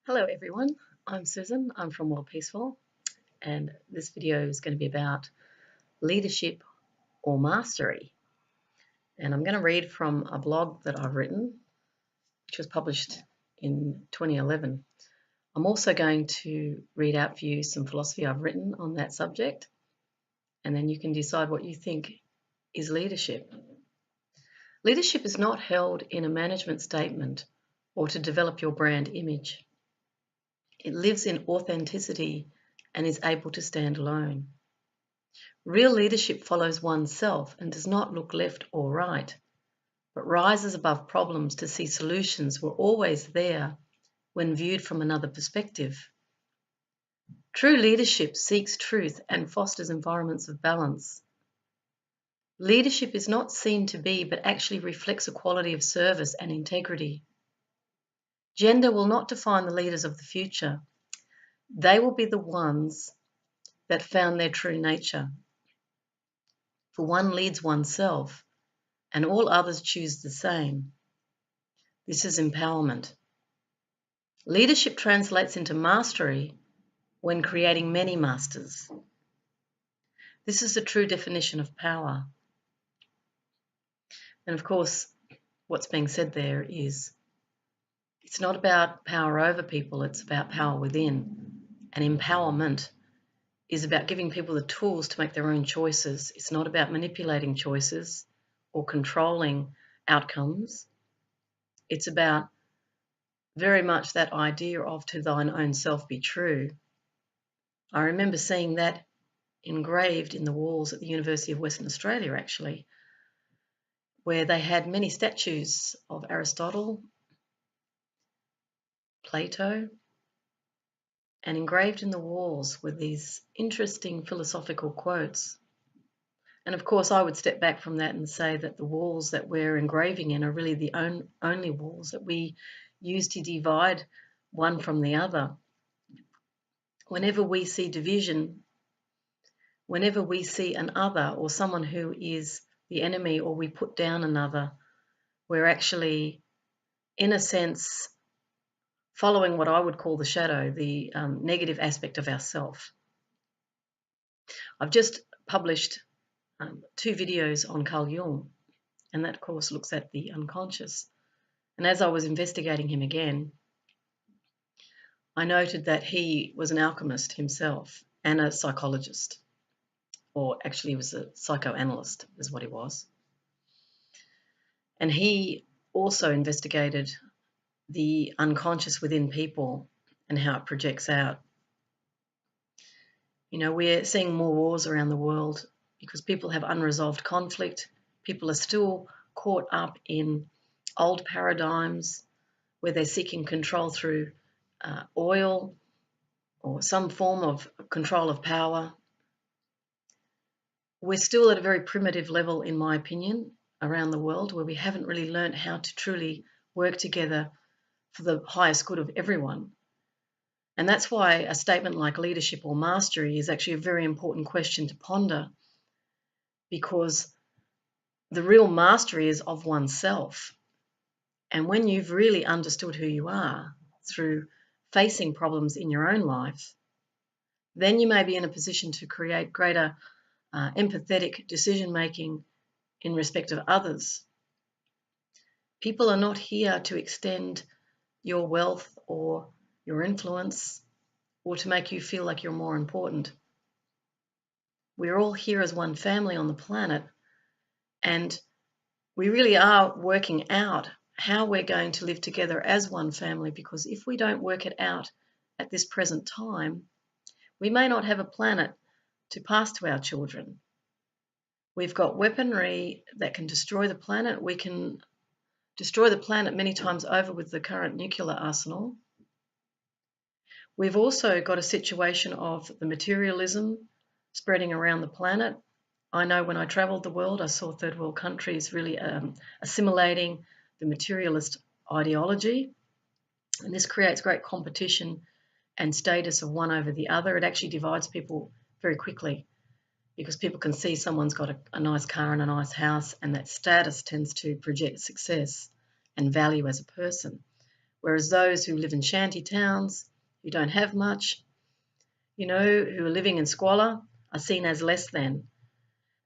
Hello everyone, I'm Susan, I'm from Worldpeacefull, and this video is going to be about leadership or mastery. And I'm going to read from a blog that I've written, which was published in 2011. I'm also going to read out for you some philosophy I've written on that subject, and then you can decide what you think is leadership. Leadership is not held in a management statement or to develop your brand image. It lives in authenticity and is able to stand alone. Real leadership follows oneself and does not look left or right, but rises above problems to see solutions were always there when viewed from another perspective. True leadership seeks truth and fosters environments of balance. Leadership is not seen to be, but actually reflects a quality of service and integrity. Gender will not define the leaders of the future. They will be the ones that found their true nature. For one leads oneself, and all others choose the same. This is empowerment. Leadership translates into mastery when creating many masters. This is the true definition of power. And of course, what's being said there is it's not about power over people, it's about power within. And empowerment is about giving people the tools to make their own choices. It's not about manipulating choices or controlling outcomes. It's about very much that idea of to thine own self be true. I remember seeing that engraved in the walls at the University of Western Australia, actually, where they had many statues of Aristotle, Plato, and engraved in the walls were these interesting philosophical quotes. And of course, I would step back from that and say that the walls that we're engraving in are really the only walls that we use to divide one from the other. Whenever we see division, whenever we see an other or someone who is the enemy, or we put down another, we're actually, in a sense, following what I would call the shadow, the negative aspect of ourself. I've just published 2 videos on Carl Jung, and that, of course, looks at the unconscious. And as I was investigating him again, I noted that he was an alchemist himself and a psychologist, or actually he was a psychoanalyst is what he was. And he also investigated the unconscious within people and how it projects out. You know, we're seeing more wars around the world because people have unresolved conflict. People are still caught up in old paradigms where they're seeking control through oil or some form of control of power. We're still at a very primitive level, in my opinion, around the world, where we haven't really learned how to truly work together for the highest good of everyone. And that's why a statement like leadership or mastery is actually a very important question to ponder, because the real mastery is of oneself. And when you've really understood who you are through facing problems in your own life, then you may be in a position to create greater empathetic decision-making in respect of others. People are not here to extend your wealth or your influence or to make you feel like you're more important. We're all here as one family on the planet, and we really are working out how we're going to live together as one family, because if we don't work it out at this present time, we may not have a planet to pass to our children. We've got weaponry that can destroy the planet. We can destroy the planet many times over with the current nuclear arsenal. We've also got a situation of the materialism spreading around the planet. I know when I travelled the world, I saw third world countries really assimilating the materialist ideology. And this creates great competition and status of one over the other. It actually divides people very quickly, because people can see someone's got a nice car and a nice house, and that status tends to project success and value as a person. whereas those who live in shanty towns, who don't have much, who are living in squalor, are seen as less than.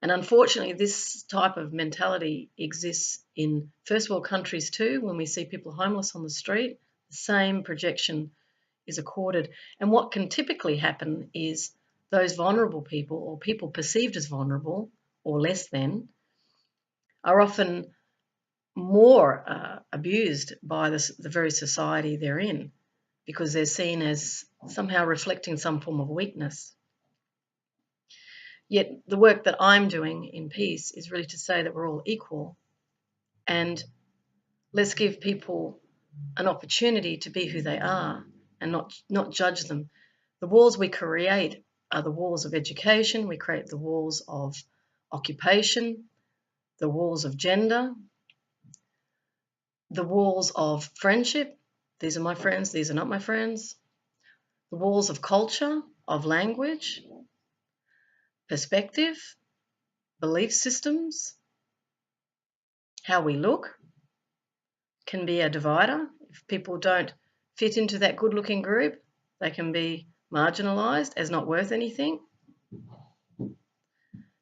And unfortunately, this type of mentality exists in first world countries too. When we see people homeless on the street, the same projection is accorded. And what can typically happen is those vulnerable people, or people perceived as vulnerable or less than, are often more abused by the very society they're in, because they're seen as somehow reflecting some form of weakness. Yet the work that I'm doing in peace is really to say that we're all equal, and let's give people an opportunity to be who they are and not judge them. The walls we create are the walls of education. We create the walls of occupation, the walls of gender, the walls of friendship. These are my friends, these are not my friends. The walls of culture, of language, perspective, belief systems, how we look can be a divider. If people don't fit into that good-looking group, they can be marginalised as not worth anything.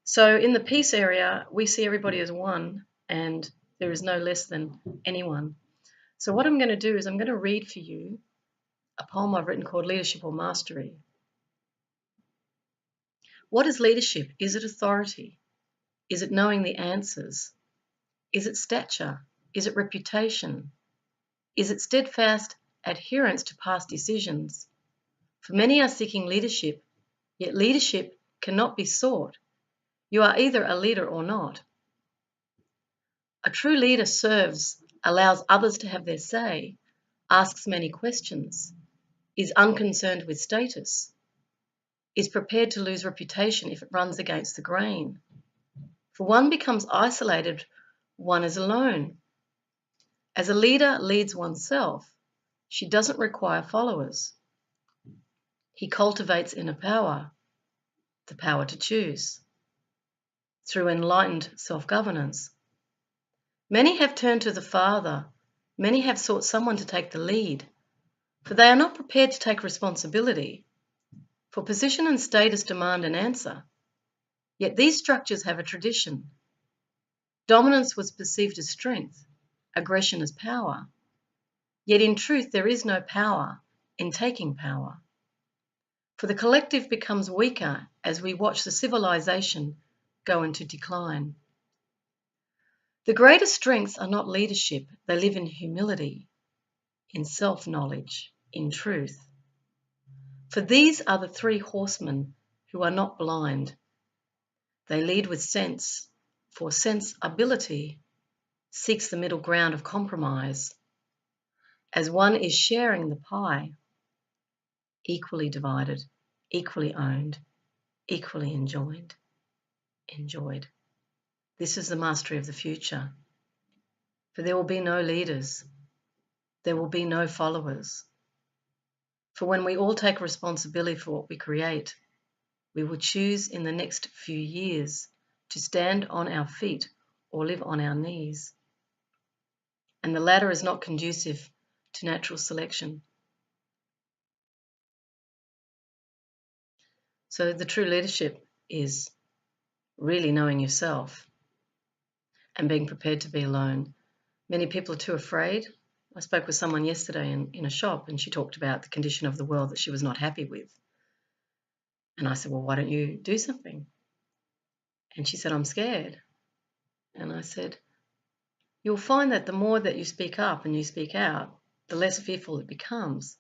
So in the peace area, we see everybody as one, and there is no less than anyone. So what I'm going to do is I'm going to read for you a poem I've written called Leadership or Mastery. What is leadership? Is it authority? Is it knowing the answers? Is it stature? Is it reputation? Is it steadfast adherence to past decisions? For many are seeking leadership, yet leadership cannot be sought. You are either a leader or not. A true leader serves, allows others to have their say, asks many questions, is unconcerned with status, is prepared to lose reputation if it runs against the grain. For one becomes isolated, one is alone. As a leader leads oneself, she doesn't require followers. He cultivates inner power, the power to choose, through enlightened self-governance. Many have turned to the Father, many have sought someone to take the lead, for they are not prepared to take responsibility, for position and status demand an answer. Yet these structures have a tradition. Dominance was perceived as strength, aggression as power. Yet in truth there is no power in taking power. For the collective becomes weaker as we watch the civilization go into decline. The greatest strengths are not leadership, they live in humility, in self-knowledge, in truth. For these are the three horsemen who are not blind. They lead with sense, for sense ability seeks the middle ground of compromise. As one is sharing the pie, equally divided, equally owned, equally enjoyed. This is the mastery of the future. For there will be no leaders. There will be no followers. For when we all take responsibility for what we create, we will choose in the next few years to stand on our feet or live on our knees. And the latter is not conducive to natural selection. So the true leadership is really knowing yourself and being prepared to be alone. Many people are too afraid. I spoke with someone yesterday in a shop, and she talked about the condition of the world that she was not happy with. And I said, well, why don't you do something? And she said, I'm scared. And I said, you'll find that the more that you speak up and you speak out, the less fearful it becomes,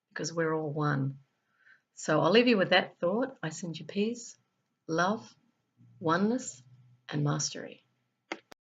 because we're all one. So I'll leave you with that thought. I send you peace, love, oneness, and mastery.